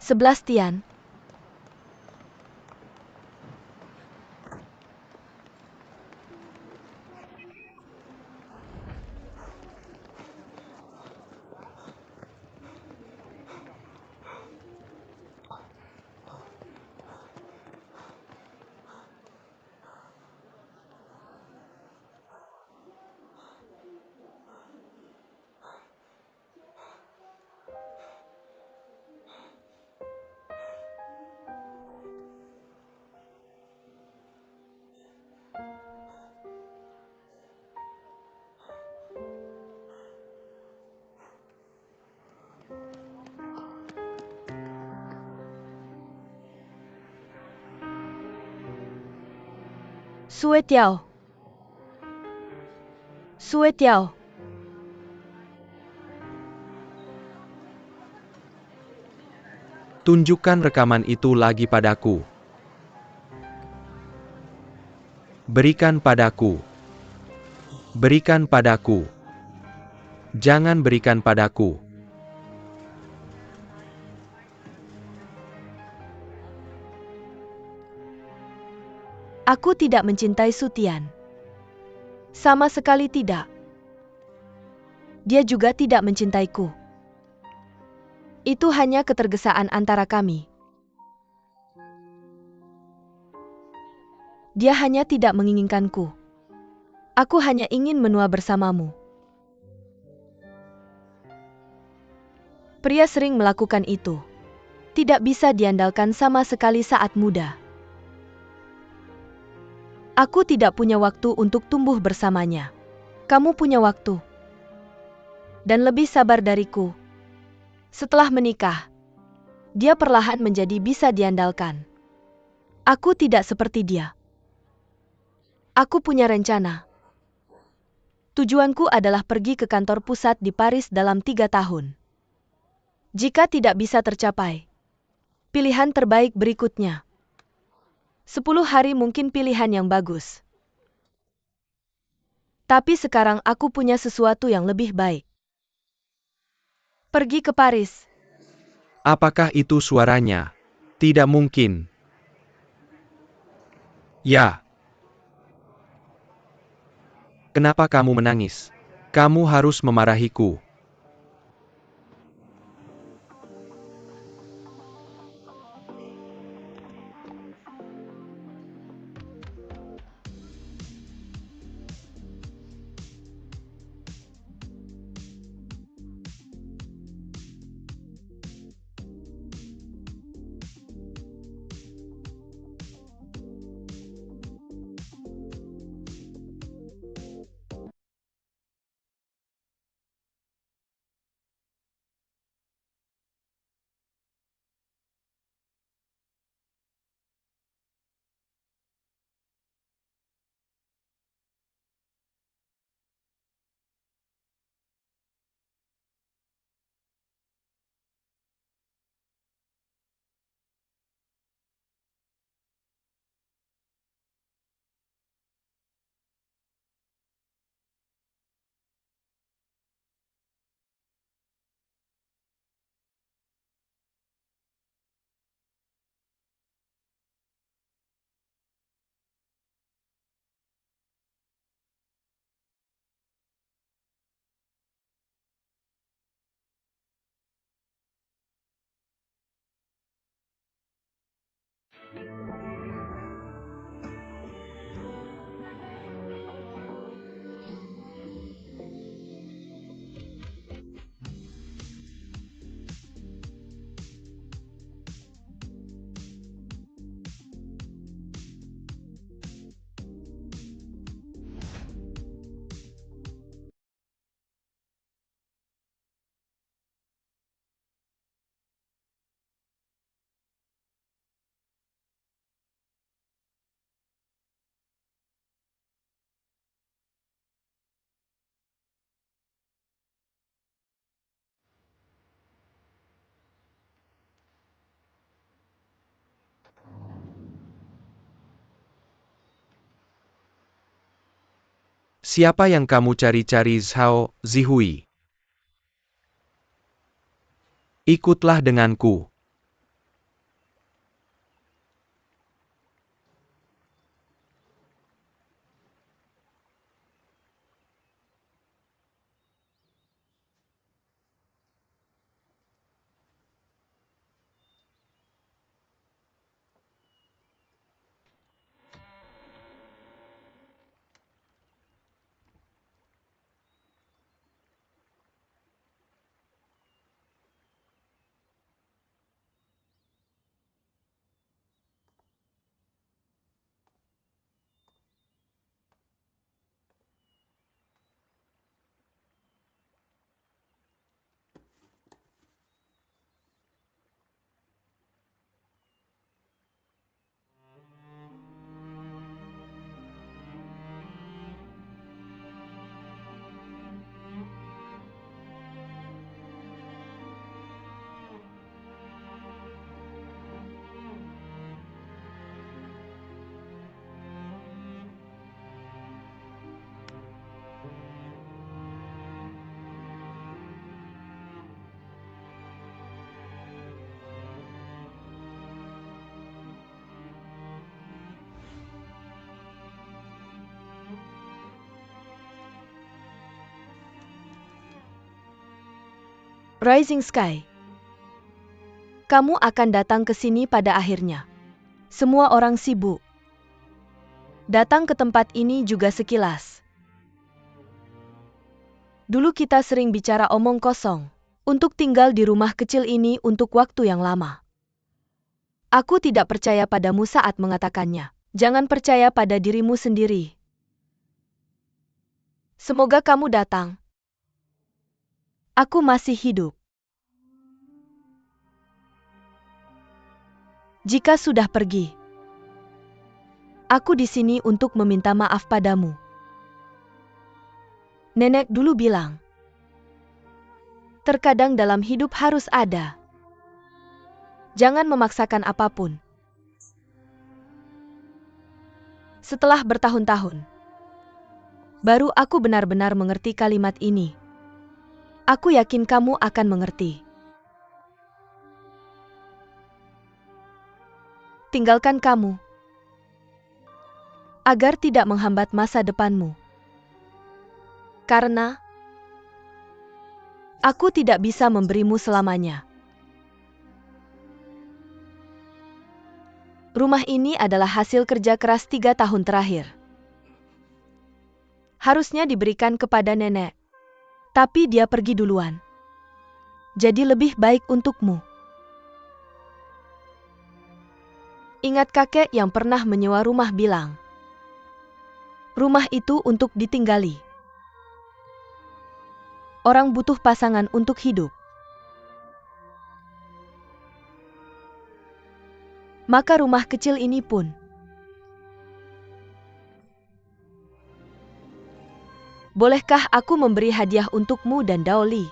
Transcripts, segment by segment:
11 Tian. Sue Tiao. Sue Tiao. Tunjukkan rekaman itu lagi padaku. Berikan padaku. Berikan padaku. Jangan berikan padaku. Aku tidak mencintai Su Tian. Sama sekali tidak. Dia juga tidak mencintaiku. Itu hanya ketergesaan antara kami. Dia hanya tidak menginginkanku. Aku hanya ingin menua bersamamu. Pria sering melakukan itu. Tidak bisa diandalkan sama sekali saat muda. Aku tidak punya waktu untuk tumbuh bersamanya. Kamu punya waktu. Dan lebih sabar dariku. Setelah menikah, dia perlahan menjadi bisa diandalkan. Aku tidak seperti dia. Aku punya rencana. Tujuanku adalah pergi ke kantor pusat di Paris dalam 3 tahun. Jika tidak bisa tercapai, pilihan terbaik berikutnya. 10 hari mungkin pilihan yang bagus. Tapi sekarang aku punya sesuatu yang lebih baik. Pergi ke Paris. Apakah itu suaranya? Tidak mungkin. Ya. Kenapa kamu menangis? Kamu harus memarahiku. Siapa yang kamu cari-cari, Zhao Zihui? Ikutlah denganku. Rising Sky. Kamu akan datang ke sini pada akhirnya. Semua orang sibuk. Datang ke tempat ini juga sekilas. Dulu kita sering bicara omong kosong. Untuk tinggal di rumah kecil ini untuk waktu yang lama. Aku tidak percaya padamu saat mengatakannya. Jangan percaya pada dirimu sendiri. Semoga kamu datang. Aku masih hidup. Jika sudah pergi, aku di sini untuk meminta maaf padamu. Nenek dulu bilang, terkadang dalam hidup harus ada. Jangan memaksakan apapun. Setelah bertahun-tahun, baru aku benar-benar mengerti kalimat ini. Aku yakin kamu akan mengerti. Tinggalkan kamu, agar tidak menghambat masa depanmu. Karena aku tidak bisa memberimu selamanya. Rumah ini adalah hasil kerja keras 3 tahun terakhir. Harusnya diberikan kepada nenek. Tapi dia pergi duluan. Jadi lebih baik untukmu. Ingat kakek yang pernah menyewa rumah bilang, rumah itu untuk ditinggali. Orang butuh pasangan untuk hidup. Maka rumah kecil ini pun. Bolehkah aku memberi hadiah untukmu dan Daoli?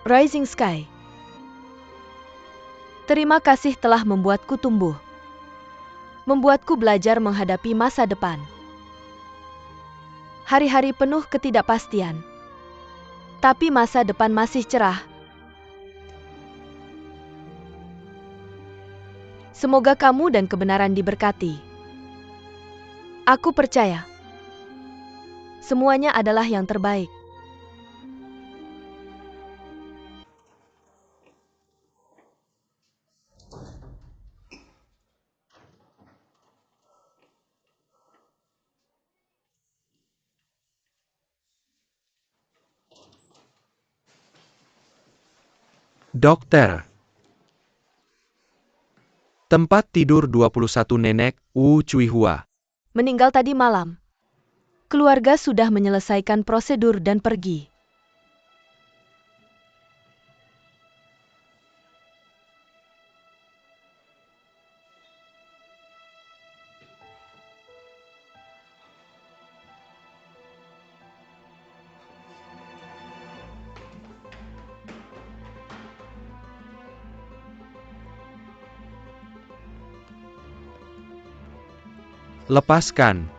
Rising Sky. Terima kasih telah membuatku tumbuh. Membuatku belajar menghadapi masa depan. Hari-hari penuh ketidakpastian. Tapi masa depan masih cerah. Semoga kamu dan kebenaran diberkati. Aku percaya. Semuanya adalah yang terbaik. Dokter. Tempat tidur 21 Nenek Wu Cui Hua. Meninggal tadi malam. Keluarga sudah menyelesaikan prosedur dan pergi. Lepaskan.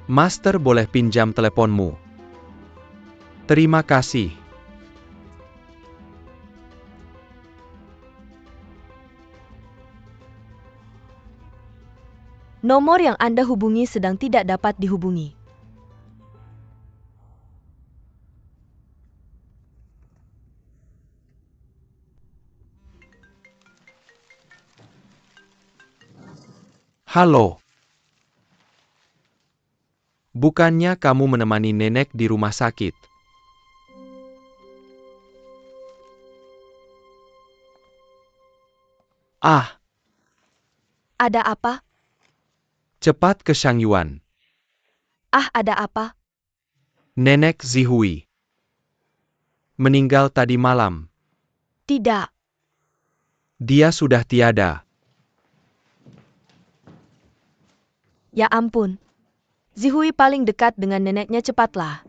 Master boleh pinjam teleponmu. Terima kasih. Nomor yang Anda hubungi sedang tidak dapat dihubungi. Halo. Bukannya kamu menemani nenek di rumah sakit? Ah, Ada apa? cepat ke Shangyuan. Ah, ada apa? Nenek Zihui meninggal tadi malam. Tidak. Dia sudah tiada. Ya ampun. Zihui paling dekat dengan neneknya, cepatlah.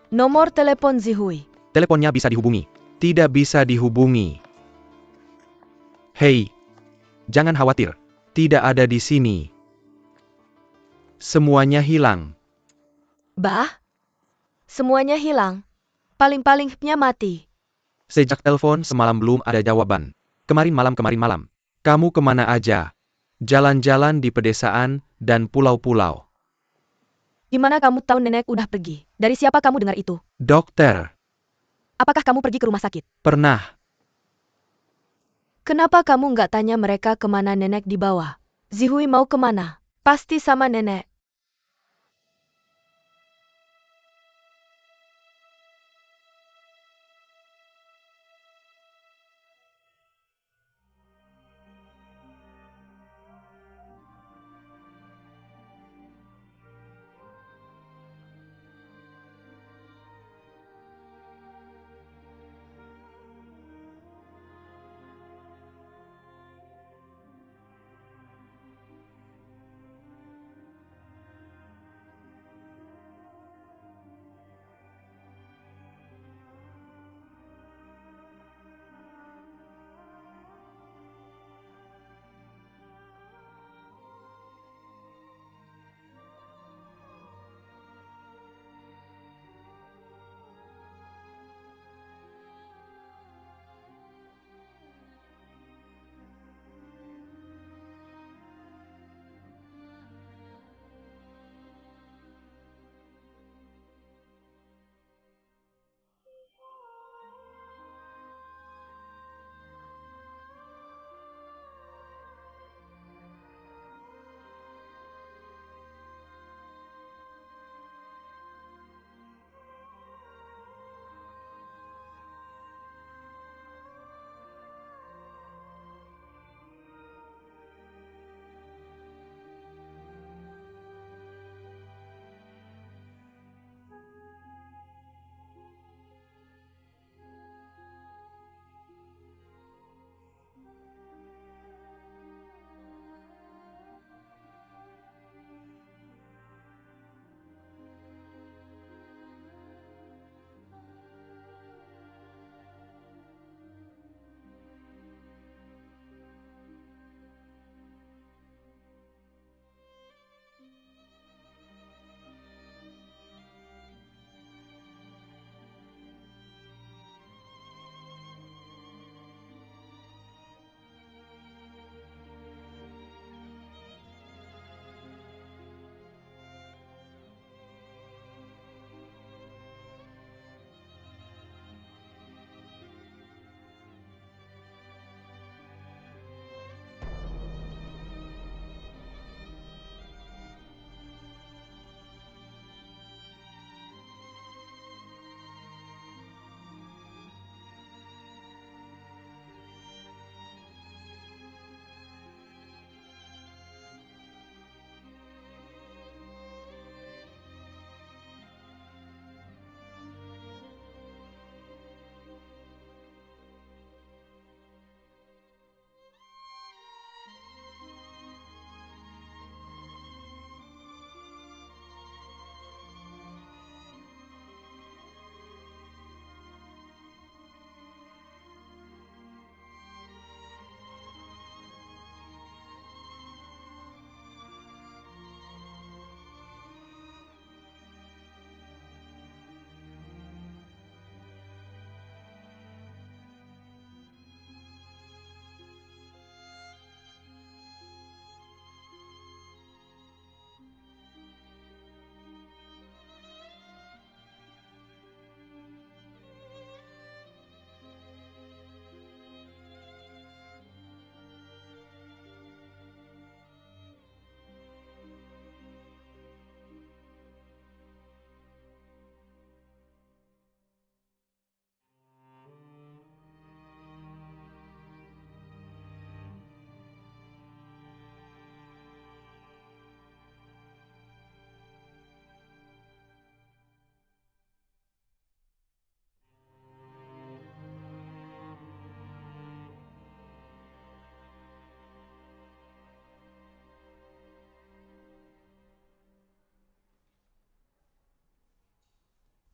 Nomor telepon Zihui. Teleponnya bisa dihubungi. Tidak bisa dihubungi. Hei, jangan khawatir. Tidak ada di sini. Semuanya hilang. Bah? Semuanya hilang. Paling-palingnya mati. Sejak telepon semalam belum ada jawaban. Kemarin malam. Kamu kemana aja? Jalan-jalan di pedesaan dan pulau-pulau. Gimana kamu tahu nenek udah pergi? Dari siapa kamu dengar itu? Dokter, Apakah kamu pergi ke rumah sakit? pernah. Kenapa kamu nggak tanya mereka kemana nenek dibawa? Zihui mau kemana? Pasti sama nenek.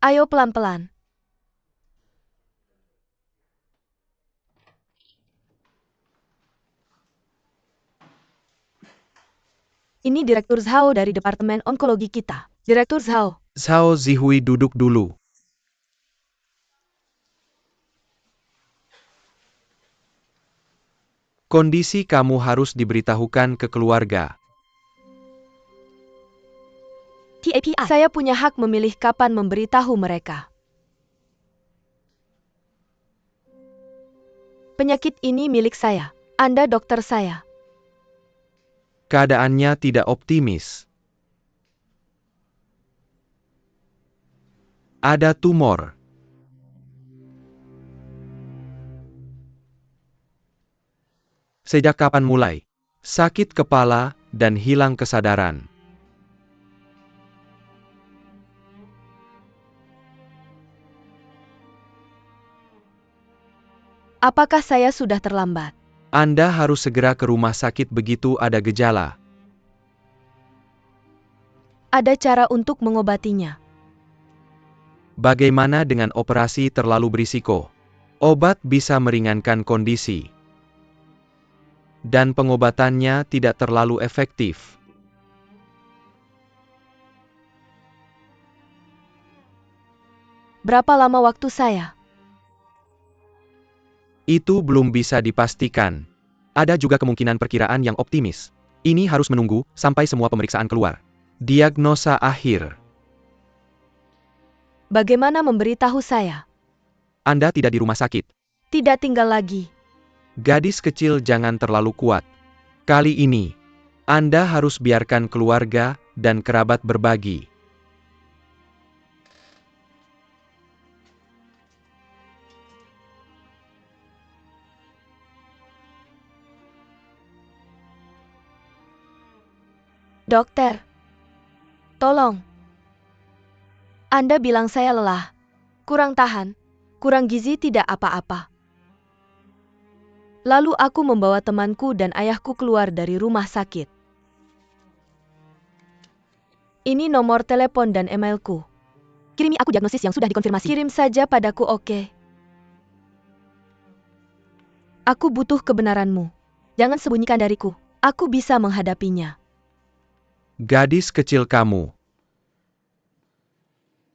Ayo pelan-pelan. Ini Direktur Zhao dari Departemen Onkologi kita. Direktur Zhao. Zhao Zihui duduk dulu. Kondisi kamu harus diberitahukan ke keluarga. TAPI. Saya punya hak memilih kapan memberitahu mereka. Penyakit ini milik saya. Anda dokter saya. Keadaannya tidak optimis. Ada tumor. Sejak kapan mulai? Sakit kepala dan hilang kesadaran. Apakah saya sudah terlambat? Anda harus segera ke rumah sakit begitu ada gejala. Ada cara untuk mengobatinya. Bagaimana dengan operasi terlalu berisiko? Obat bisa meringankan kondisi. Dan pengobatannya tidak terlalu efektif. Berapa lama waktu saya? Itu belum bisa dipastikan. Ada juga kemungkinan perkiraan yang optimis. Ini harus menunggu sampai semua pemeriksaan keluar. Diagnosa akhir. Bagaimana memberitahu saya? Anda tidak di rumah sakit. Tidak tinggal lagi. Gadis kecil jangan terlalu kuat. Kali ini, Anda harus biarkan keluarga dan kerabat berbagi. Dokter. Tolong. Anda bilang saya lelah. Kurang tahan. Kurang gizi tidak apa-apa. Lalu aku membawa temanku dan ayahku keluar dari rumah sakit. Ini nomor telepon dan emailku. Kirimi aku diagnosis yang sudah dikonfirmasi. Kirim saja padaku, oke? Aku butuh kebenaranmu. Jangan sembunyikan dariku. Aku bisa menghadapinya. Gadis kecil kamu.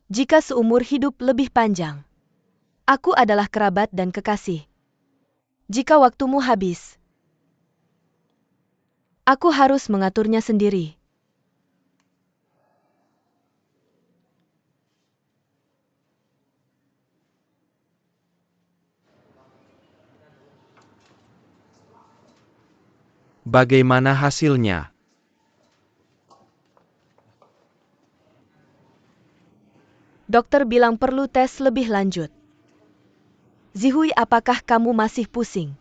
Jika seumur hidup lebih panjang. Aku adalah kerabat dan kekasih. Jika waktumu habis, aku harus mengaturnya sendiri. Bagaimana hasilnya? Dokter bilang perlu tes lebih lanjut. Zihui, apakah kamu masih pusing?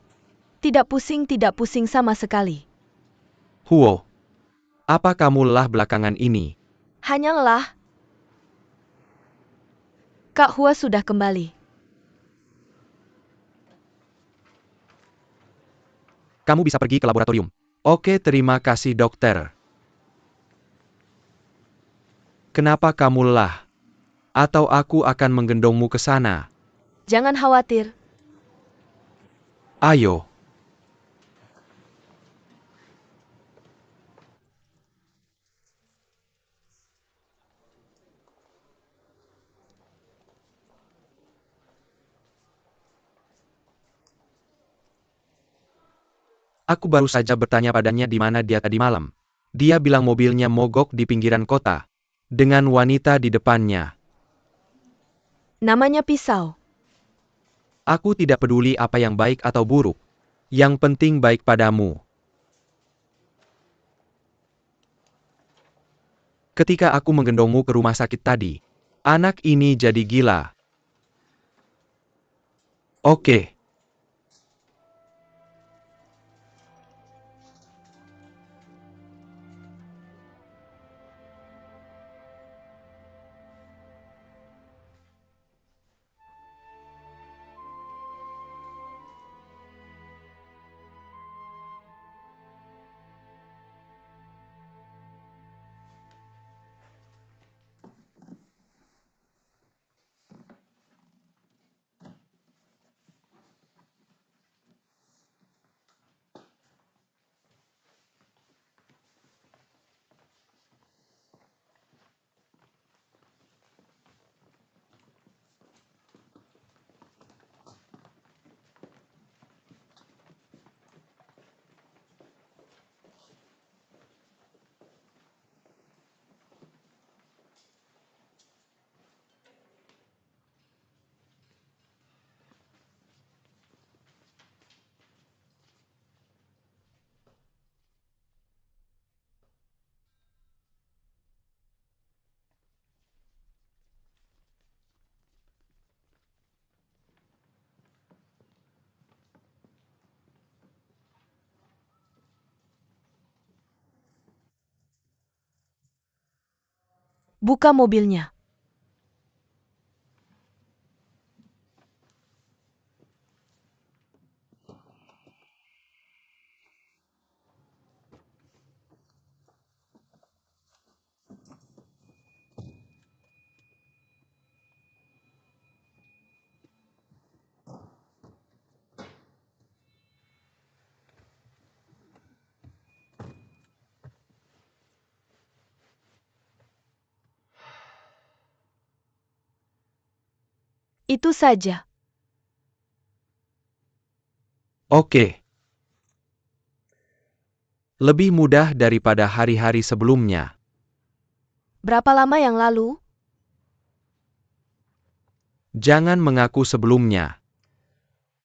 Tidak pusing sama sekali. Huo. Apa kamu lelah belakangan ini? Hanya lelah. Kak Hua sudah kembali. Kamu bisa pergi ke laboratorium. Oke, terima kasih dokter. Kenapa kamu lelah? Atau aku akan menggendongmu ke sana. Jangan khawatir. Ayo. Aku baru saja bertanya padanya di mana dia tadi malam. Dia bilang mobilnya mogok di pinggiran kota. Dengan wanita di depannya. Namanya pisau. Aku tidak peduli apa yang baik atau buruk. Yang penting baik padamu. Ketika aku menggendongmu ke rumah sakit tadi, anak ini jadi gila. Oke. Buka mobilnya. Itu saja. Oke. Lebih mudah daripada hari-hari sebelumnya. Berapa lama yang lalu? Jangan mengaku sebelumnya.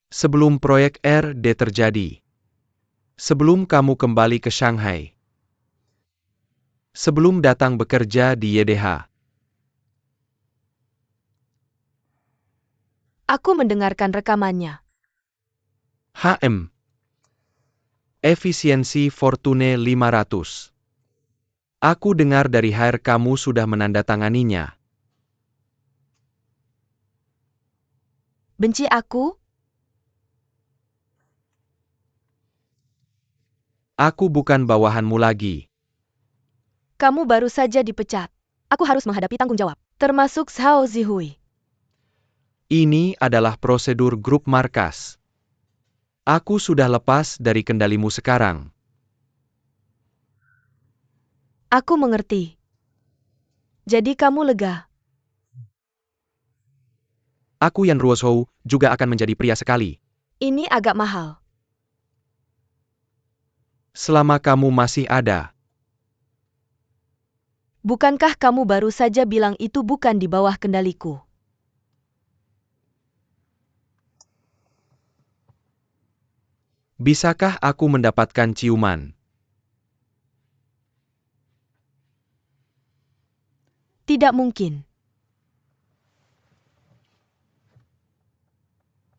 Sebelum proyek RD terjadi. Sebelum kamu kembali ke Shanghai. Sebelum datang bekerja di YDH. Aku mendengarkan rekamannya. HM. Efisiensi Fortune 500. Aku dengar dari HR kamu sudah menandatanganinya. Benci aku? Aku bukan bawahanmu lagi. Kamu baru saja dipecat. Aku harus menghadapi tanggung jawab. Termasuk Zhao Zihui. Ini adalah prosedur grup markas. Aku sudah lepas dari kendalimu sekarang. Aku mengerti. Jadi kamu lega. Aku Yan Ruoshou juga akan menjadi pria sekali. Ini agak mahal. Selama kamu masih ada. Bukankah kamu baru saja bilang itu bukan di bawah kendaliku? Bisakah aku mendapatkan ciuman? Tidak mungkin.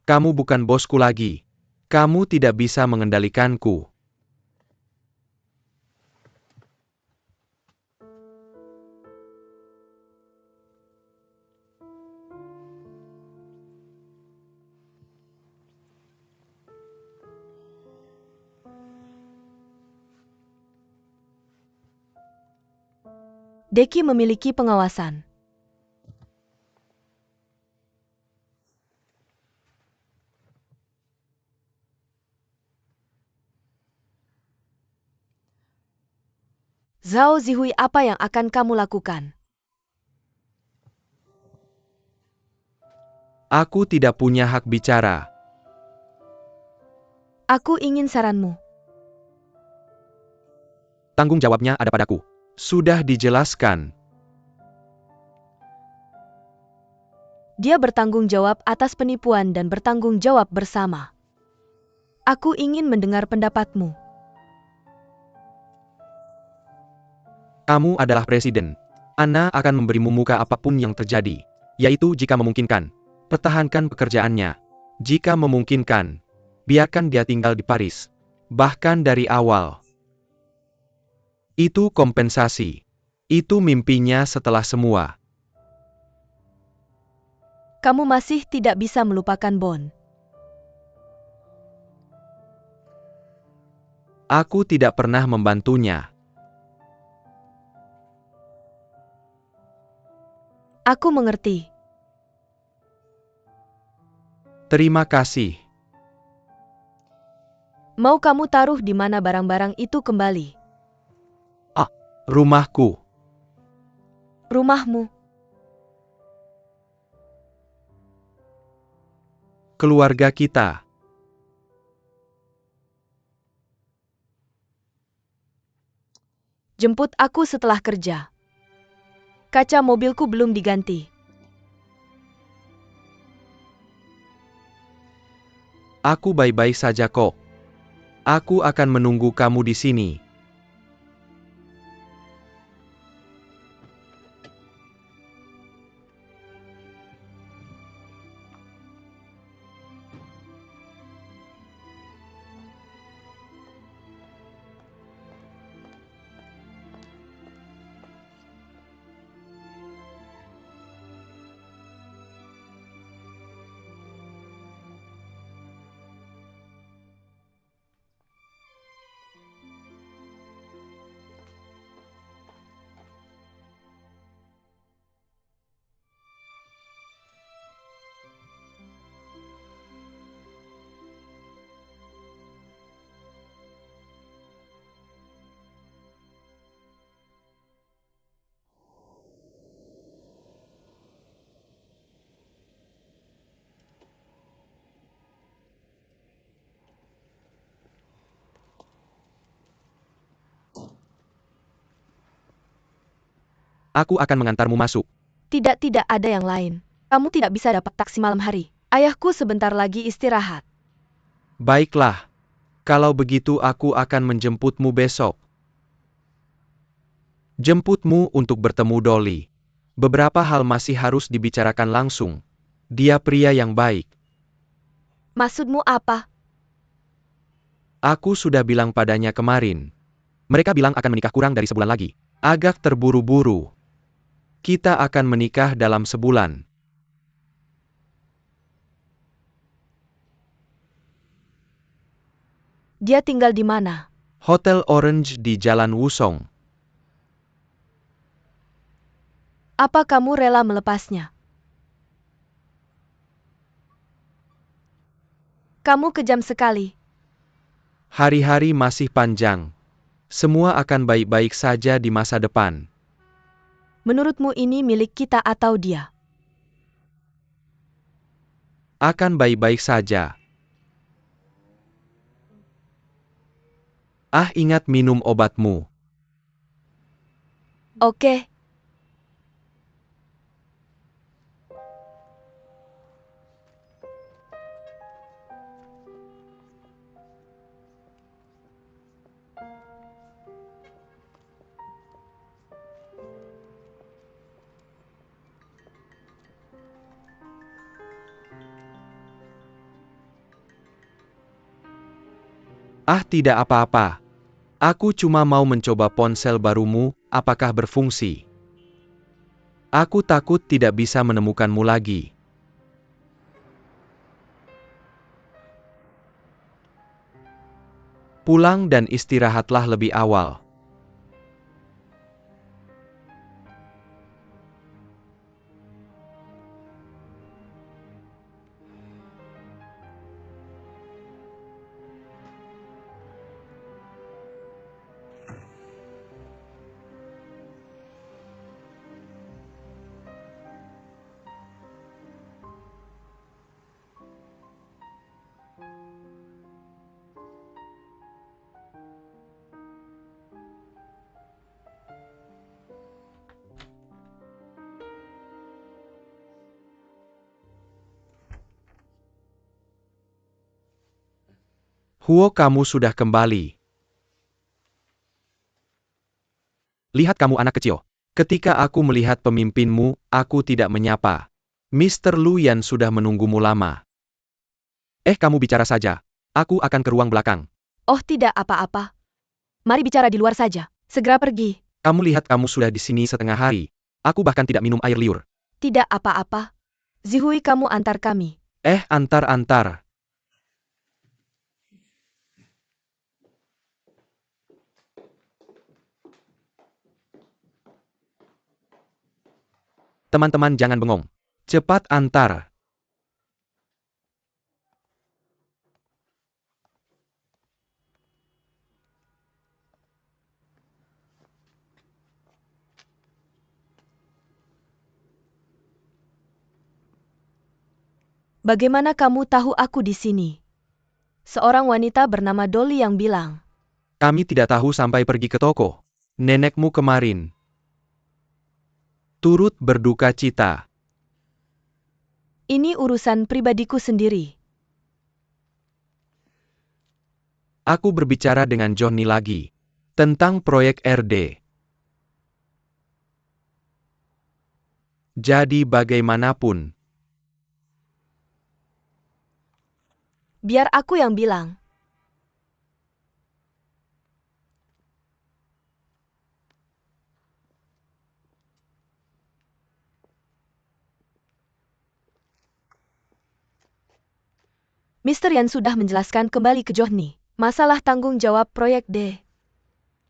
Kamu bukan bosku lagi. Kamu tidak bisa mengendalikanku. Deki memiliki pengawasan. Zhao Zihui, apa yang akan kamu lakukan? Aku tidak punya hak bicara. Aku ingin saranmu. Tanggung jawabnya ada padaku. Sudah dijelaskan. Dia bertanggung jawab atas penipuan dan bertanggung jawab bersama. Aku ingin mendengar pendapatmu. Kamu adalah presiden. Ana akan memberimu muka apapun yang terjadi. Yaitu jika memungkinkan. Pertahankan pekerjaannya. Jika memungkinkan. Biarkan dia tinggal di Paris. Bahkan dari awal. Itu kompensasi. Itu mimpinya setelah semua. Kamu masih tidak bisa melupakan Bon. Aku tidak pernah membantunya. Aku mengerti. Terima kasih. Mau kamu taruh di mana barang-barang itu kembali? Rumahku. Rumahmu. Keluarga kita. Jemput aku setelah kerja. Kaca mobilku belum diganti. Aku baik-baik saja kok. Aku akan menunggu kamu di sini. Aku akan mengantarmu masuk. Tidak ada yang lain. Kamu tidak bisa dapat taksi malam hari. Ayahku sebentar lagi istirahat. Baiklah. Kalau begitu aku akan menjemputmu besok. Jemputmu untuk bertemu Dolly. Beberapa hal masih harus dibicarakan langsung. Dia pria yang baik. Maksudmu apa? Aku sudah bilang padanya kemarin. Mereka bilang akan menikah kurang dari sebulan lagi. Agak terburu-buru. Kita akan menikah dalam sebulan. Dia tinggal di mana? Hotel Orange di Jalan Wusong. Apa kamu rela melepasnya? Kamu kejam sekali. Hari-hari masih panjang. Semua akan baik-baik saja di masa depan. Menurutmu ini milik kita atau dia? Akan baik-baik saja. Ingat minum obatmu. Oke. Tidak apa-apa. Aku cuma mau mencoba ponsel barumu, apakah berfungsi? Aku takut tidak bisa menemukanmu lagi. Pulang dan istirahatlah lebih awal. Huo, kamu sudah kembali. Lihat kamu anak kecil. Ketika aku melihat pemimpinmu, aku tidak menyapa. Mr. Lu Yan sudah menunggumu lama. Kamu bicara saja. Aku akan ke ruang belakang. Oh, tidak apa-apa. Mari bicara di luar saja. Segera pergi. Kamu lihat kamu sudah di sini setengah hari. Aku bahkan tidak minum air liur. Tidak apa-apa. Zihui, kamu antar kami. Antar-antar. Teman-teman jangan bengong. Cepat antar. Bagaimana kamu tahu aku di sini? Seorang wanita bernama Dolly yang bilang. Kami tidak tahu sampai pergi ke toko. Nenekmu kemarin turut berduka cita. Ini urusan pribadiku sendiri. Aku berbicara dengan Johnny lagi. Tentang proyek RD. Jadi bagaimanapun. Biar aku yang bilang. Mr. Yan sudah menjelaskan kembali ke Johnny. Masalah tanggung jawab proyek D.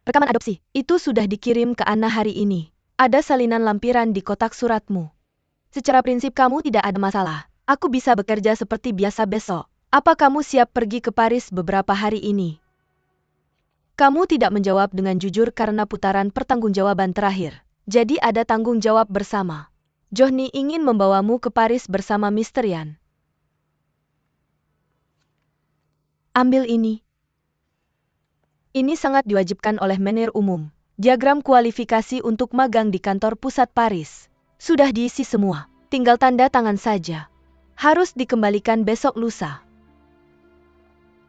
Rekaman adopsi, itu sudah dikirim ke Anna hari ini. Ada salinan lampiran di kotak suratmu. Secara prinsip kamu tidak ada masalah. Aku bisa bekerja seperti biasa besok. Apa kamu siap pergi ke Paris beberapa hari ini? Kamu tidak menjawab dengan jujur karena putaran pertanggungjawaban terakhir. Jadi ada tanggung jawab bersama. Johnny ingin membawamu ke Paris bersama Mr. Yan. Ambil ini. Ini sangat diwajibkan oleh menir umum. Diagram kualifikasi untuk magang di kantor pusat Paris. Sudah diisi semua, tinggal tanda tangan saja. Harus dikembalikan besok lusa.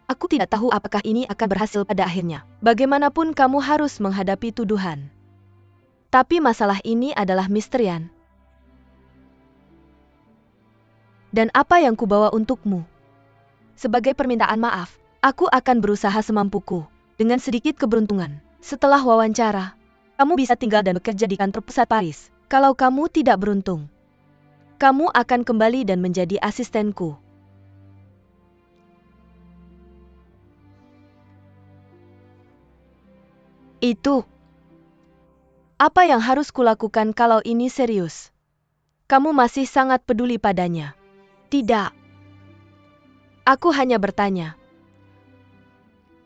Aku tidak tahu apakah ini akan berhasil pada akhirnya. Bagaimanapun kamu harus menghadapi tuduhan. Tapi masalah ini adalah misterian. Dan apa yang kubawa untukmu? Sebagai permintaan maaf, aku akan berusaha semampuku. Dengan sedikit keberuntungan. Setelah wawancara, kamu bisa tinggal dan bekerja di kantor pusat Paris. Kalau kamu tidak beruntung, kamu akan kembali dan menjadi asistenku. Itu. Apa yang harus kulakukan kalau ini serius? Kamu masih sangat peduli padanya. Tidak. Aku hanya bertanya.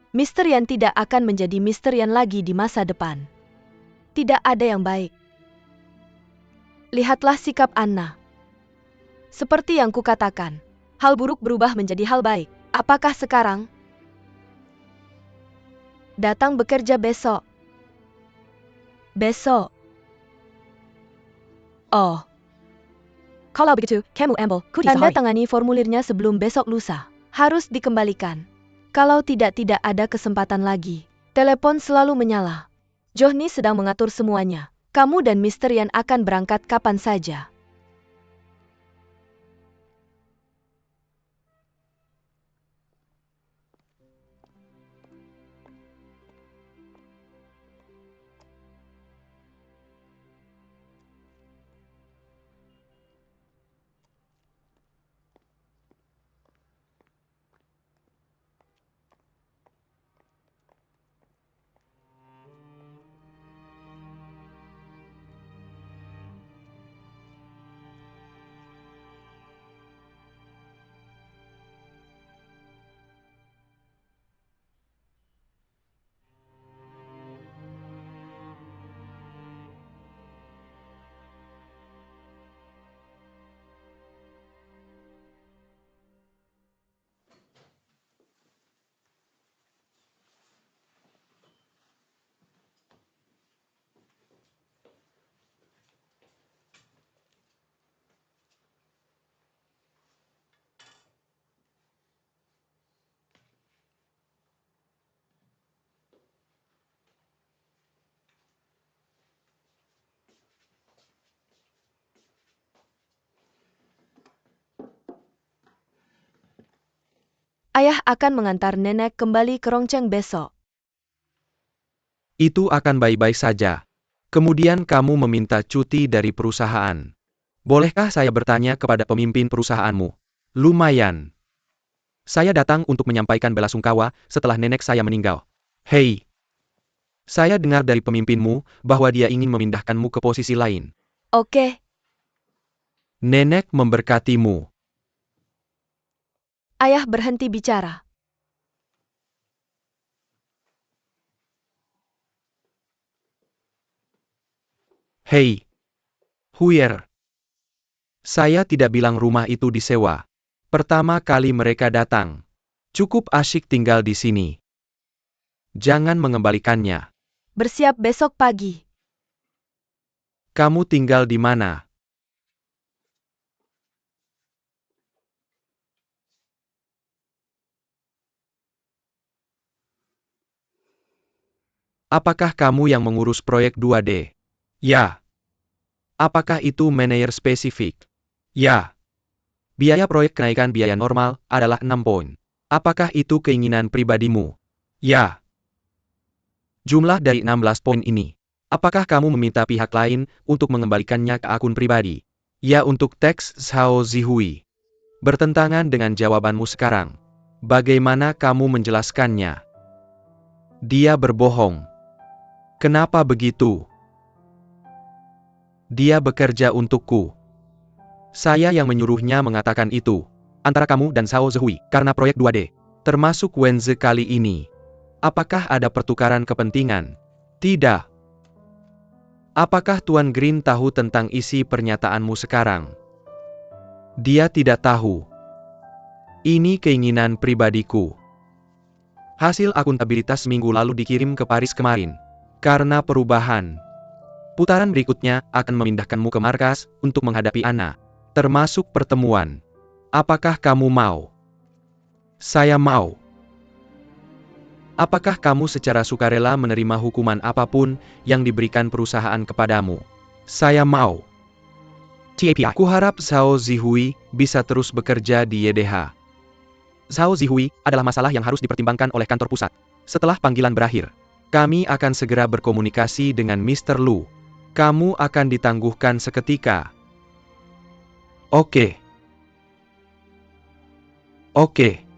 Misterian tidak akan menjadi misterian lagi di masa depan. Tidak ada yang baik. Lihatlah sikap Anna. Seperti yang kukatakan, hal buruk berubah menjadi hal baik. Apakah sekarang? Datang bekerja besok. Besok. Oh. Kalau begitu, kamu ambil tanda tangani formulirnya sebelum besok lusa. Harus dikembalikan. Kalau tidak ada kesempatan lagi. Telepon selalu menyala. Johnny sedang mengatur semuanya. Kamu dan Misterian akan berangkat kapan saja. Ayah akan mengantar nenek kembali ke Rongcheng besok. Itu akan baik-baik saja. Kemudian kamu meminta cuti dari perusahaan. Bolehkah saya bertanya kepada pemimpin perusahaanmu? Lumayan. Saya datang untuk menyampaikan belasungkawa setelah nenek saya meninggal. Hei. Saya dengar dari pemimpinmu bahwa dia ingin memindahkanmu ke posisi lain. Oke. Nenek memberkatimu. Ayah berhenti bicara. Hei. Huyer. Saya tidak bilang rumah itu disewa. Pertama kali mereka datang. Cukup asyik tinggal di sini. Jangan mengembalikannya. Bersiap besok pagi. Kamu tinggal di mana? Apakah kamu yang mengurus proyek 2D? Ya. Apakah itu manajer spesifik? Ya. Biaya proyek kenaikan biaya normal adalah 6 poin. Apakah itu keinginan pribadimu? Ya. Jumlah dari 16 poin ini. Apakah kamu meminta pihak lain untuk mengembalikannya ke akun pribadi? Ya, untuk teks Xiao Zihui. Bertentangan dengan jawabanmu sekarang. Bagaimana kamu menjelaskannya? Dia berbohong. Kenapa begitu? Dia bekerja untukku. Saya yang menyuruhnya mengatakan itu. Antara kamu dan Xiao Zihui, karena proyek 2D. Termasuk Wenze kali ini. Apakah ada pertukaran kepentingan? Tidak. Apakah Tuan Green tahu tentang isi pernyataanmu sekarang? Dia tidak tahu. Ini keinginan pribadiku. Hasil akuntabilitas minggu lalu dikirim ke Paris kemarin. Karena perubahan. Putaran berikutnya akan memindahkanmu ke markas untuk menghadapi Ana. Termasuk pertemuan. Apakah kamu mau? Saya mau. Apakah kamu secara sukarela menerima hukuman apapun yang diberikan perusahaan kepadamu? Saya mau. Aku harap Zhao Zihui bisa terus bekerja di YDH. Zhao Zihui adalah masalah yang harus dipertimbangkan oleh kantor pusat. Setelah panggilan berakhir, kami akan segera berkomunikasi dengan Mr. Lu. Kamu akan ditangguhkan seketika. Oke. Oke.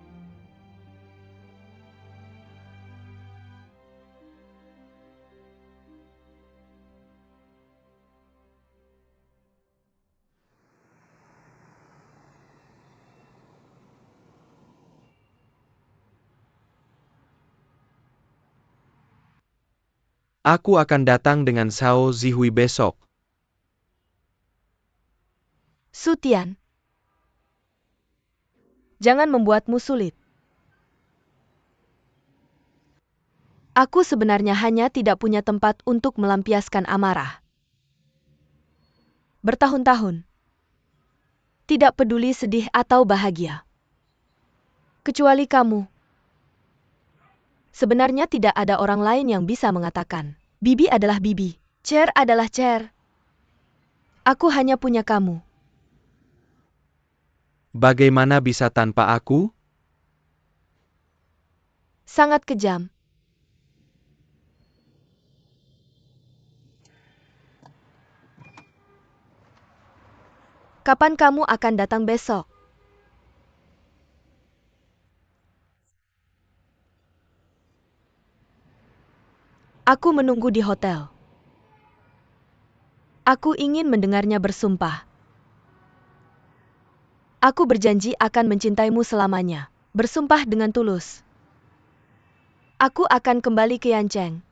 Aku akan datang dengan Zhao Zihui besok. Su Tian. Jangan membuatmu sulit. Aku sebenarnya hanya tidak punya tempat untuk melampiaskan amarah. Bertahun-tahun. Tidak peduli sedih atau bahagia. Kecuali kamu. Sebenarnya tidak ada orang lain yang bisa mengatakan, Bibi adalah Bibi, Cher adalah Cher. Aku hanya punya kamu. Bagaimana bisa tanpa aku? Sangat kejam. Kapan kamu akan datang besok? Aku menunggu di hotel. Aku ingin mendengarnya bersumpah. Aku berjanji akan mencintaimu selamanya. Bersumpah dengan tulus. Aku akan kembali ke Yancheng.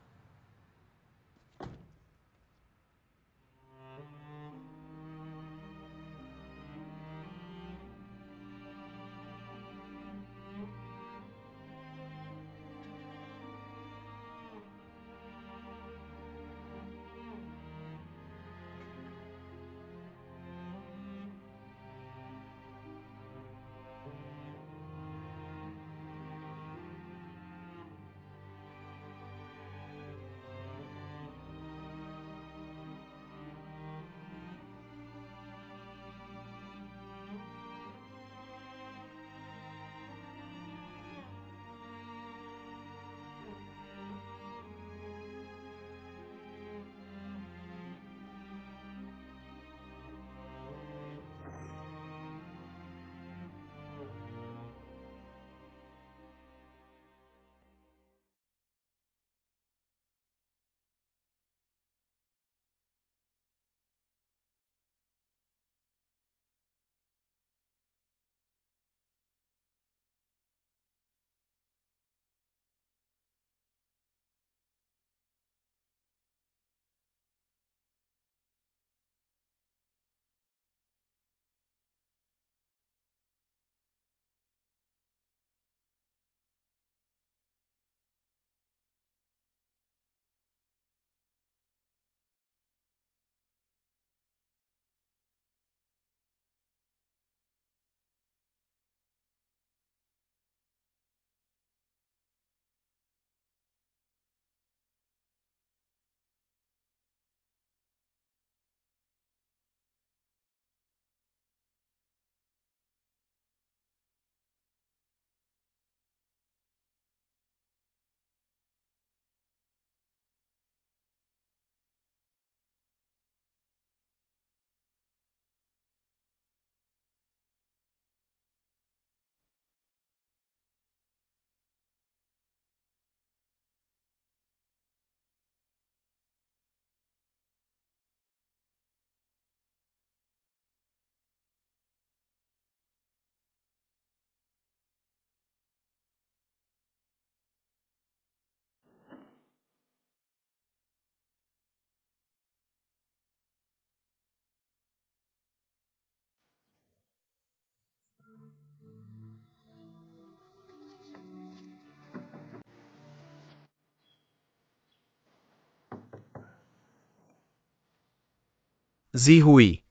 Zihui.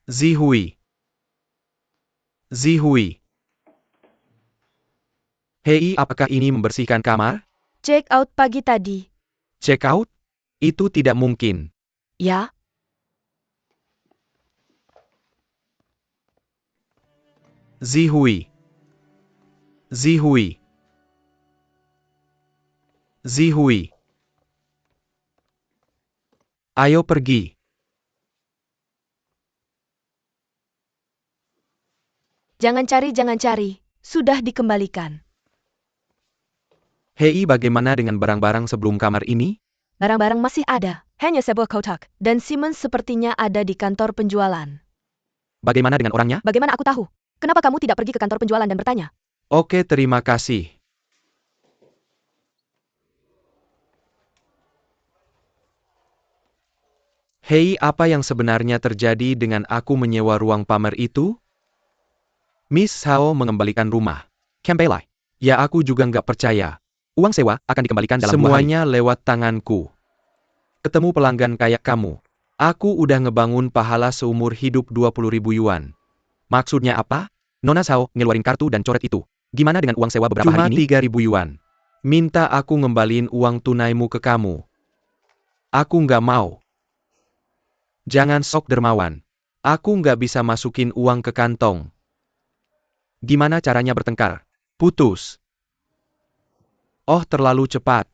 Zihui. Zihui. Hei, apakah ini membersihkan kamar? Check out pagi tadi. Check out? Itu tidak mungkin. Ya? Zihui. Zihui. Zihui. Ayo pergi. Jangan cari. Sudah dikembalikan. Hei, bagaimana dengan barang-barang sebelum kamar ini? Barang-barang masih ada. Hanya sebuah kotak. Dan Simon sepertinya ada di kantor penjualan. Bagaimana dengan orangnya? Bagaimana aku tahu? Kenapa kamu tidak pergi ke kantor penjualan dan bertanya? Oke, terima kasih. Hei, apa yang sebenarnya terjadi dengan aku menyewa ruang pamer itu? Miss Hao mengembalikan rumah. Kembali. Ya, aku juga nggak percaya. Uang sewa akan dikembalikan dalam 2 hari. Semuanya lewat tanganku. Ketemu pelanggan kayak kamu. Aku udah ngebangun pahala seumur hidup 20.000 yuan. Maksudnya apa? Nona Hao ngeluarin kartu dan coret itu. Gimana dengan uang sewa beberapa hari ini? Cuma 3.000 yuan. Minta aku ngembaliin uang tunaimu ke kamu. Aku nggak mau. Jangan sok dermawan. Aku nggak bisa masukin uang ke kantong. Gimana caranya bertengkar? Putus. Oh, terlalu cepat.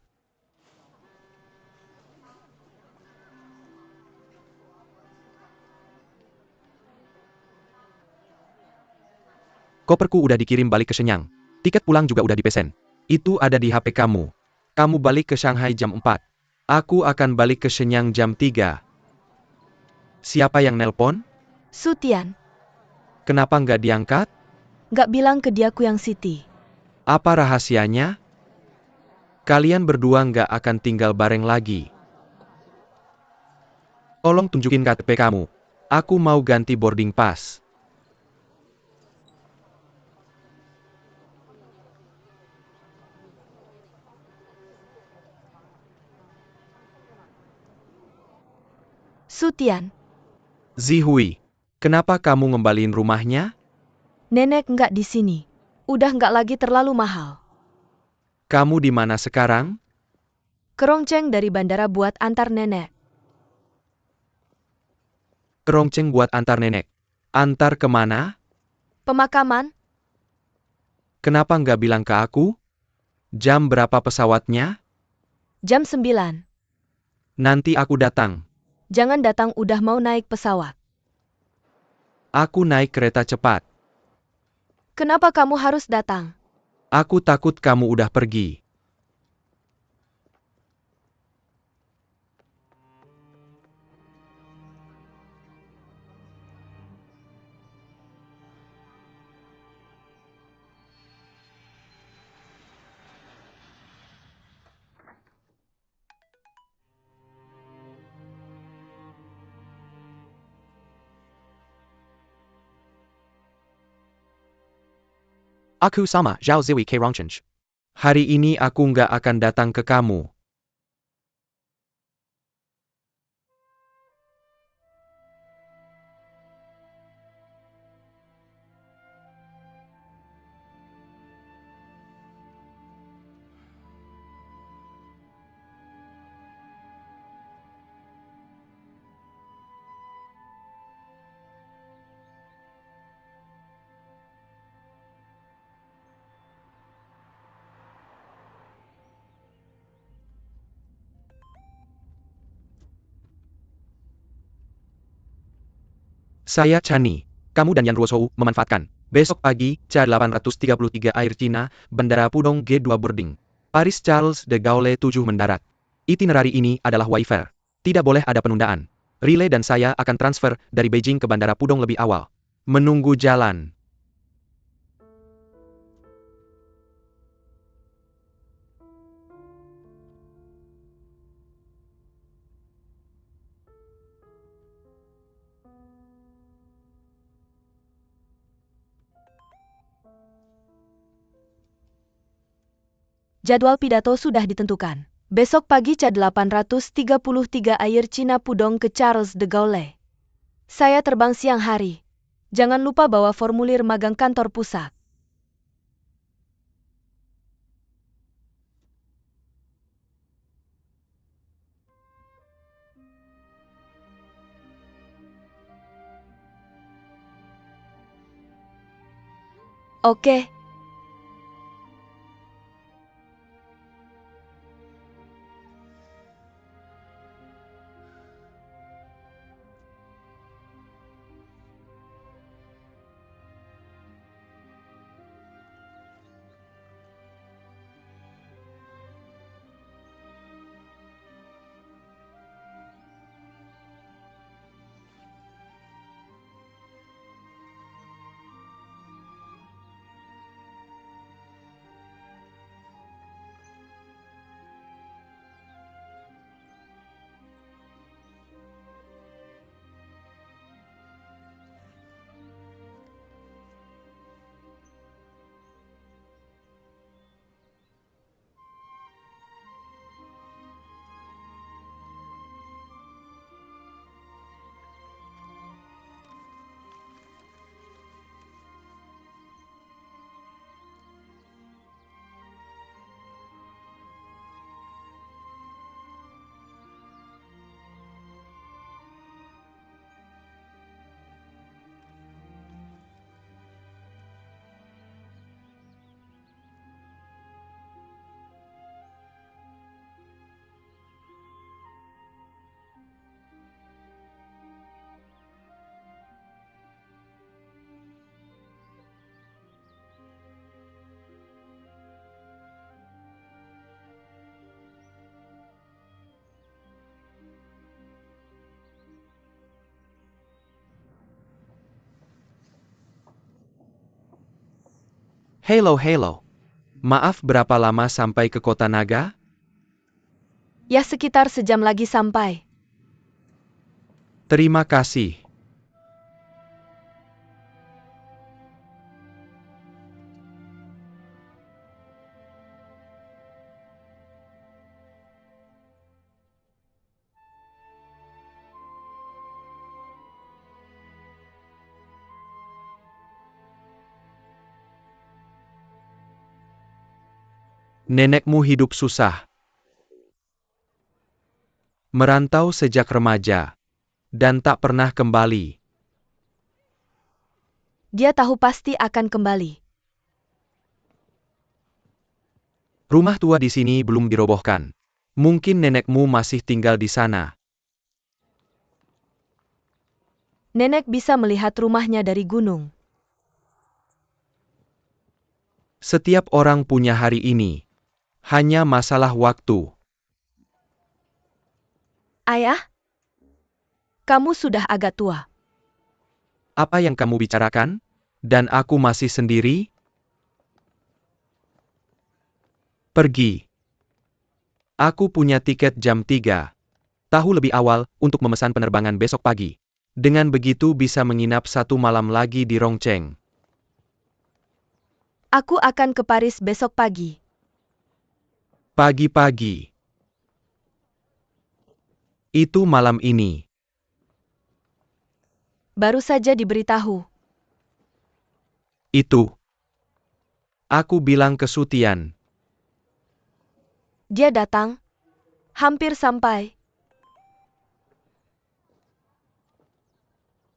Koperku udah dikirim balik ke Shenyang. Tiket pulang juga udah dipesen. Itu ada di HP kamu. Kamu balik ke Shanghai jam 4. Aku akan balik ke Shenyang jam 3. Siapa yang nelpon? Sutian. Kenapa nggak diangkat? Nggak bilang ke diaku yang Siti. Apa rahasianya? Kalian berdua nggak akan tinggal bareng lagi. Tolong tunjukin KTP kamu. Aku mau ganti boarding pass. Sutian. Zihui, kenapa kamu ngembaliin rumahnya? Nenek nggak di sini. Udah nggak lagi terlalu mahal. Kamu di mana sekarang? Kerongceng dari bandara buat antar nenek. Kerongceng buat antar nenek. Antar kemana? Pemakaman? Kenapa nggak bilang ke aku? Jam berapa pesawatnya? Jam 9. Nanti aku datang. Jangan datang, udah mau naik pesawat. Aku naik kereta cepat. Kenapa kamu harus datang? Aku takut kamu udah pergi. Aku sama Zhao Ziwi Kerongceng. Hari ini aku nggak akan datang ke kamu. Saya Chani. Kamu dan Yan Ruoshou memanfaatkan. Besok pagi, CA-833 Air Cina, Bandara Pudong G2 boarding. Paris Charles de Gaulle 7 mendarat. Itinerari ini adalah Wayfair. Tidak boleh ada penundaan. Rile dan saya akan transfer dari Beijing ke Bandara Pudong lebih awal. Menunggu jalan. Jadwal pidato sudah ditentukan. Besok pagi Ca-833 Air Cina Pudong ke Charles de Gaulle. Saya terbang siang hari. Jangan lupa bawa formulir magang kantor pusat. Oke. Halo. Maaf, berapa lama sampai ke kota naga? Ya sekitar sejam lagi sampai. Terima kasih. Nenekmu hidup susah. Merantau sejak remaja. Dan tak pernah kembali. Dia tahu pasti akan kembali. Rumah tua di sini belum dirobohkan. Mungkin nenekmu masih tinggal di sana. Nenek bisa melihat rumahnya dari gunung. Setiap orang punya hari ini. Hanya masalah waktu. Ayah? Kamu sudah agak tua. Apa yang kamu bicarakan? Dan aku masih sendiri? Pergi. Aku punya tiket jam 3. Tahu lebih awal untuk memesan penerbangan besok pagi. Dengan begitu bisa menginap 1 malam lagi di Rongcheng. Aku akan ke Paris besok pagi. Pagi-pagi. Itu malam ini. Baru saja diberitahu. Itu. Aku bilang ke Sutian. Dia datang. Hampir sampai.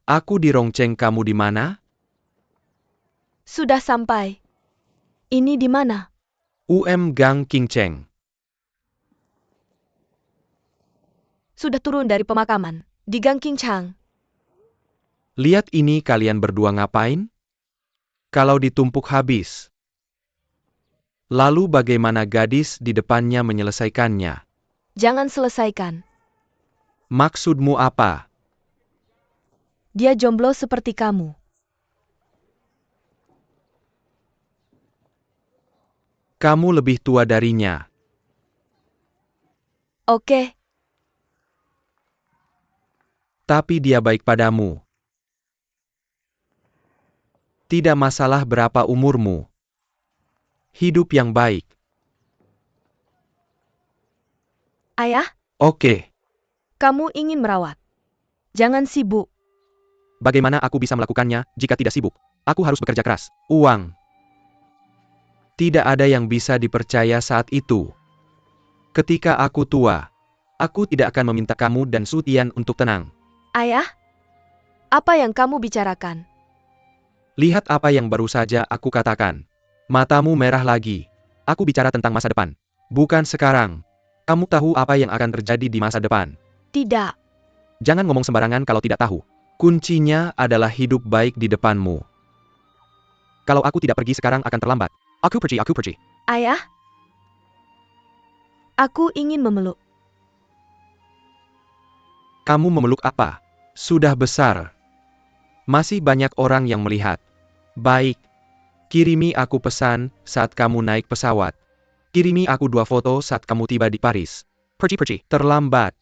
Aku di Rongcheng, kamu di mana? Sudah sampai. Ini di mana? Gang Qingcheng. Sudah turun dari pemakaman. Di Gang Qingchang. Lihat ini, kalian berdua ngapain? Kalau ditumpuk habis. Lalu bagaimana gadis di depannya menyelesaikannya? Jangan selesaikan. Maksudmu apa? Dia jomblo seperti kamu. Kamu lebih tua darinya. Oke. Tapi dia baik padamu. Tidak masalah berapa umurmu. Hidup yang baik. Ayah, Oke, kamu ingin merawat. Jangan sibuk. bagaimana aku bisa melakukannya jika tidak sibuk? Aku harus bekerja keras. Uang. Tidak ada yang bisa dipercaya saat itu. Ketika aku tua, aku tidak akan meminta kamu dan Sutian untuk tenang. Ayah, apa yang kamu bicarakan? Lihat apa yang baru saja aku katakan. Matamu merah lagi. Aku bicara tentang masa depan. Bukan sekarang. Kamu tahu apa yang akan terjadi di masa depan. Tidak. Jangan ngomong sembarangan kalau tidak tahu. Kuncinya adalah hidup baik di depanmu. Kalau aku tidak pergi sekarang akan terlambat. Aku pergi, aku pergi. Ayah, aku ingin memeluk. Kamu memeluk apa? Sudah besar. Masih banyak orang yang melihat. Baik. Kirimi aku pesan saat kamu naik pesawat. Kirimi aku 2 foto saat kamu tiba di Paris. Pergi, pergi. Terlambat.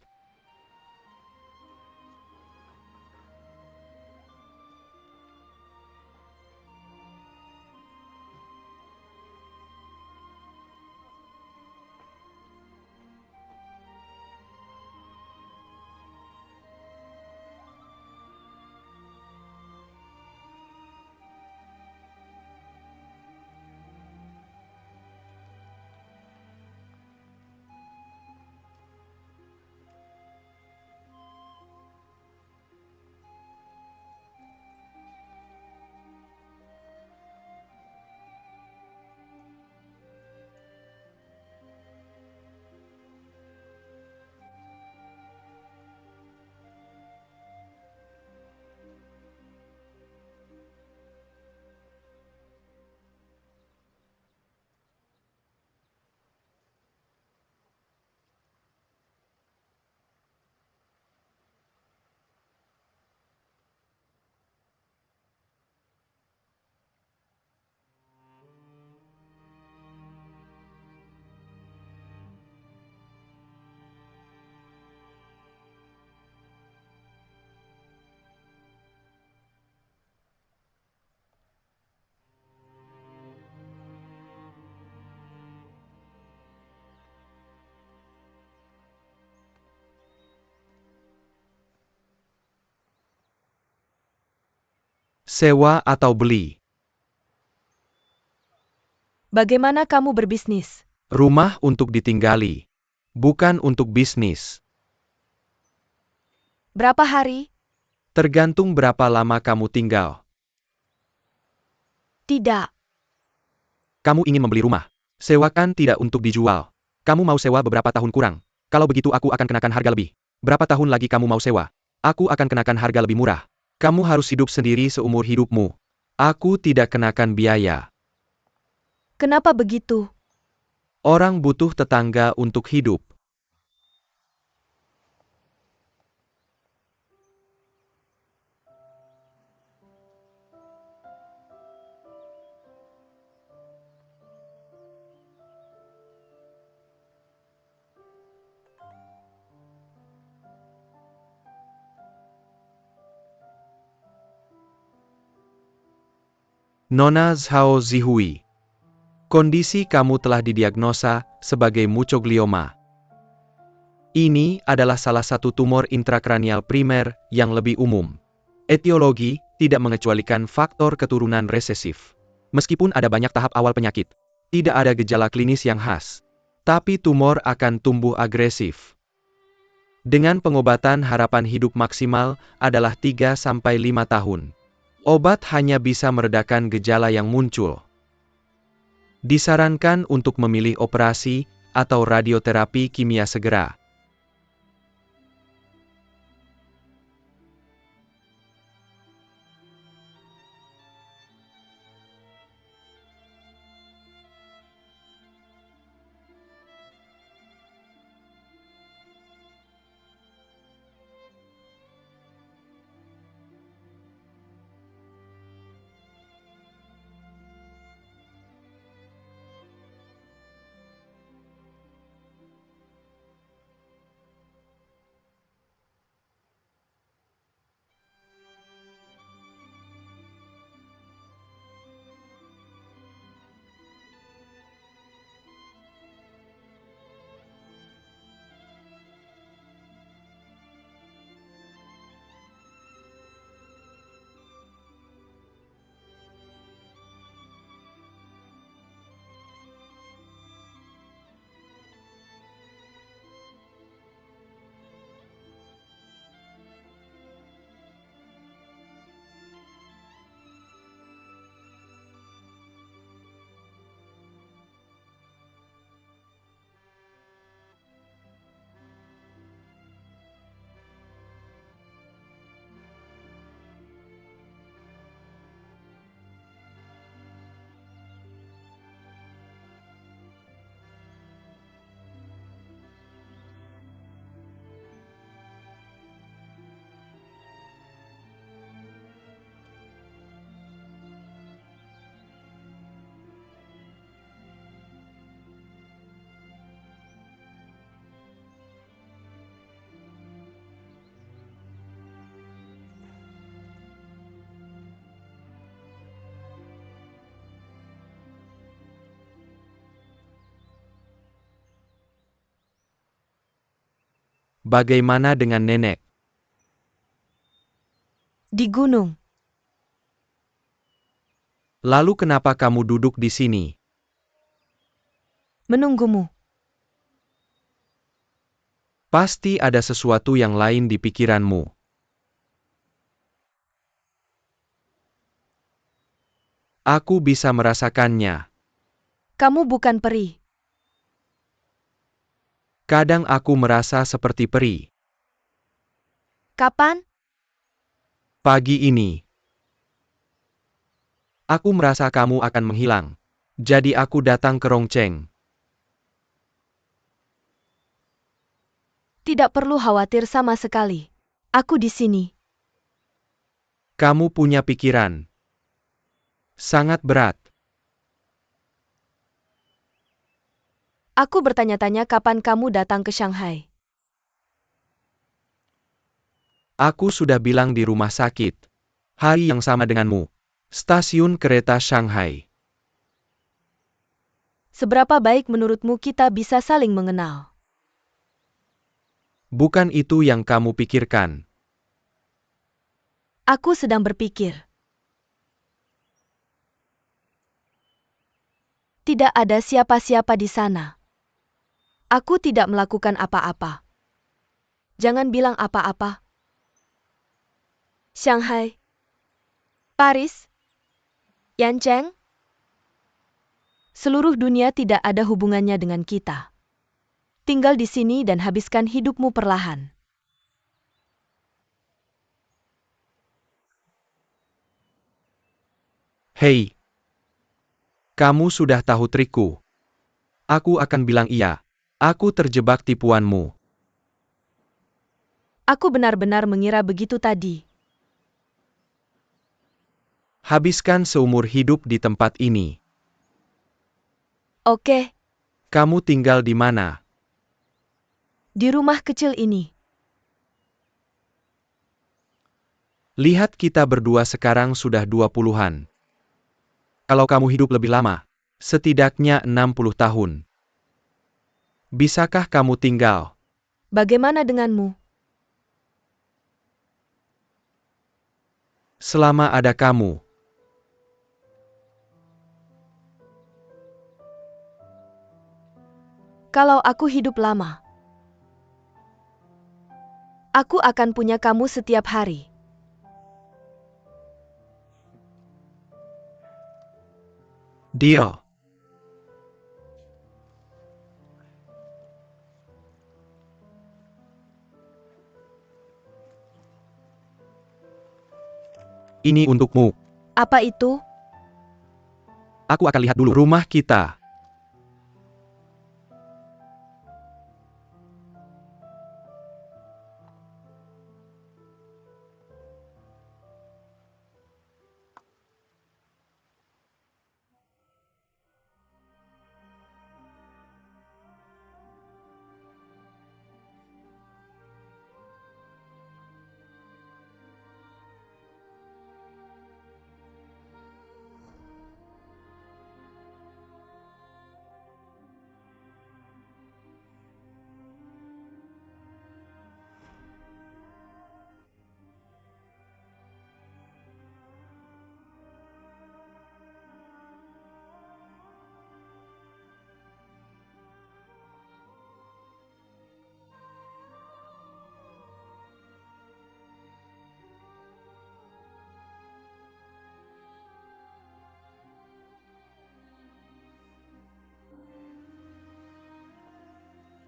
Sewa atau beli. Bagaimana kamu berbisnis? Rumah untuk ditinggali. Bukan untuk bisnis. Berapa hari? Tergantung berapa lama kamu tinggal. Tidak. Kamu ingin membeli rumah. Sewakan tidak untuk dijual. Kamu mau sewa beberapa tahun kurang. Kalau begitu aku akan kenakan harga lebih. Berapa tahun lagi kamu mau sewa? Aku akan kenakan harga lebih murah. Kamu harus hidup sendiri seumur hidupmu. Aku tidak kenakan biaya. Kenapa begitu? Orang butuh tetangga untuk hidup. Nona Zhao Zihui. Kondisi kamu telah didiagnosa sebagai mucoglioma. Ini adalah salah satu tumor intrakranial primer yang lebih umum. Etiologi tidak mengecualikan faktor keturunan resesif. Meskipun ada banyak tahap awal penyakit, tidak ada gejala klinis yang khas. Tapi tumor akan tumbuh agresif. Dengan pengobatan harapan hidup maksimal adalah 3-5 tahun. Obat hanya bisa meredakan gejala yang muncul. Disarankan untuk memilih operasi atau radioterapi kimia segera. Bagaimana dengan nenek? Di gunung. Lalu kenapa kamu duduk di sini? Menunggumu. Pasti ada sesuatu yang lain di pikiranmu. Aku bisa merasakannya. Kamu bukan peri. Kadang aku merasa seperti peri. Kapan? Pagi ini. Aku merasa kamu akan menghilang. Jadi aku datang ke Rongcheng. Tidak perlu khawatir sama sekali. Aku di sini. Kamu punya pikiran. Sangat berat. Aku bertanya-tanya kapan kamu datang ke Shanghai. Aku sudah bilang di rumah sakit. Hari yang sama denganmu. Stasiun kereta Shanghai. Seberapa baik menurutmu kita bisa saling mengenal? Bukan itu yang kamu pikirkan. Aku sedang berpikir. Tidak ada siapa-siapa di sana. Aku tidak melakukan apa-apa. Jangan bilang apa-apa. Shanghai. Paris. Yancheng. Seluruh dunia tidak ada hubungannya dengan kita. Tinggal di sini dan habiskan hidupmu perlahan. Hei. Kamu sudah tahu trikku. Aku akan bilang iya. Aku terjebak tipuanmu. Aku benar-benar mengira begitu tadi. Habiskan seumur hidup di tempat ini. Oke, Kamu tinggal di mana? di rumah kecil ini. Lihat kita berdua sekarang sudah 20-an. Kalau kamu hidup lebih lama, setidaknya 60 tahun. Bisakah kamu tinggal? Bagaimana denganmu? Selama ada kamu. Kalau aku hidup lama, aku akan punya kamu setiap hari. Deal. Ini untukmu. Apa itu? Aku akan lihat dulu rumah kita.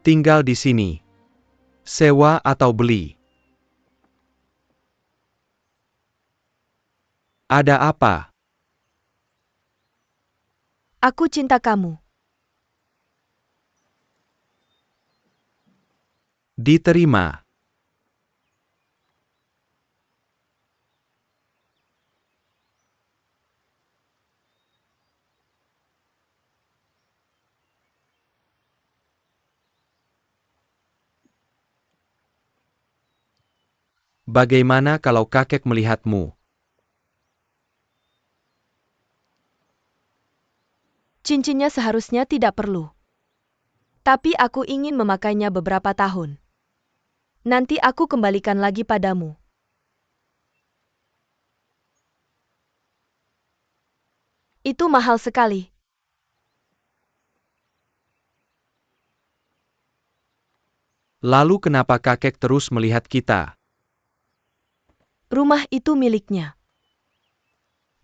Tinggal di sini. Sewa atau beli? Ada apa? Aku cinta kamu. Diterima. Bagaimana kalau kakek melihatmu? Cincinnya seharusnya tidak perlu. Tapi aku ingin memakainya beberapa tahun. Nanti aku kembalikan lagi padamu. Itu mahal sekali. Lalu kenapa kakek terus melihat kita? Rumah itu miliknya.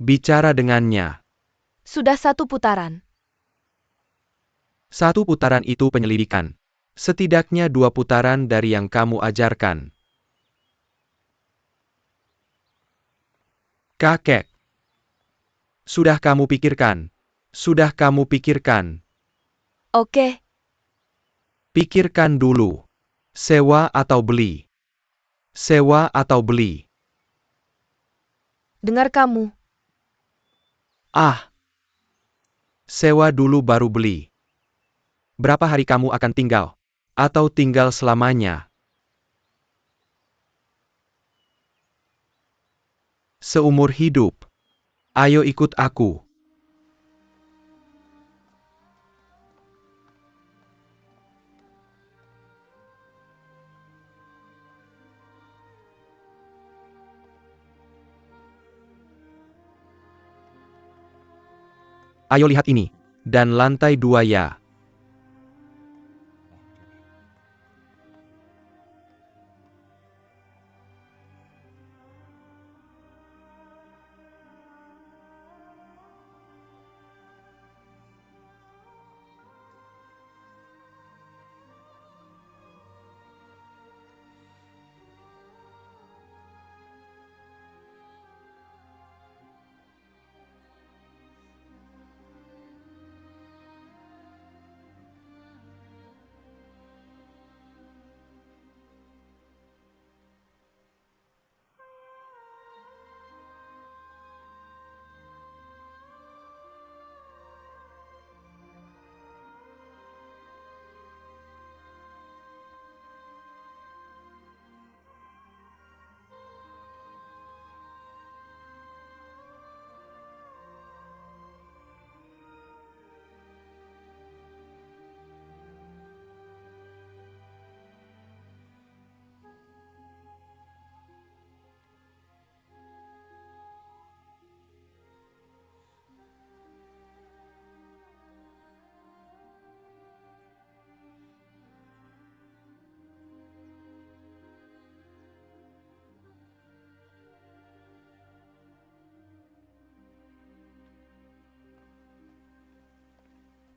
Bicara dengannya. Sudah 1 putaran. 1 putaran itu penyelidikan. Setidaknya 2 putaran dari yang kamu ajarkan. Kakek. Sudah kamu pikirkan. Sudah kamu pikirkan. Oke, Pikirkan dulu. Sewa atau beli? Sewa atau beli? dengar kamu. Ah, sewa dulu baru beli. Berapa hari kamu akan tinggal? Atau tinggal selamanya? Seumur hidup. Ayo ikut aku. Ayo lihat ini. Dan lantai 2 ya.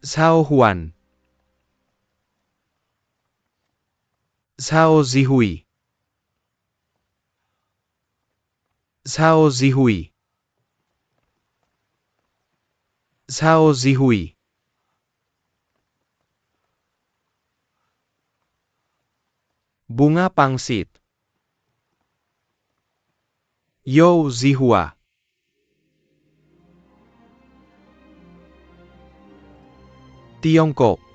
Zhao Huan. Zhao Zihui. Zhao Zihui. Zhao Zihui. Bunga pangsit. You Zihua. Tiongkok.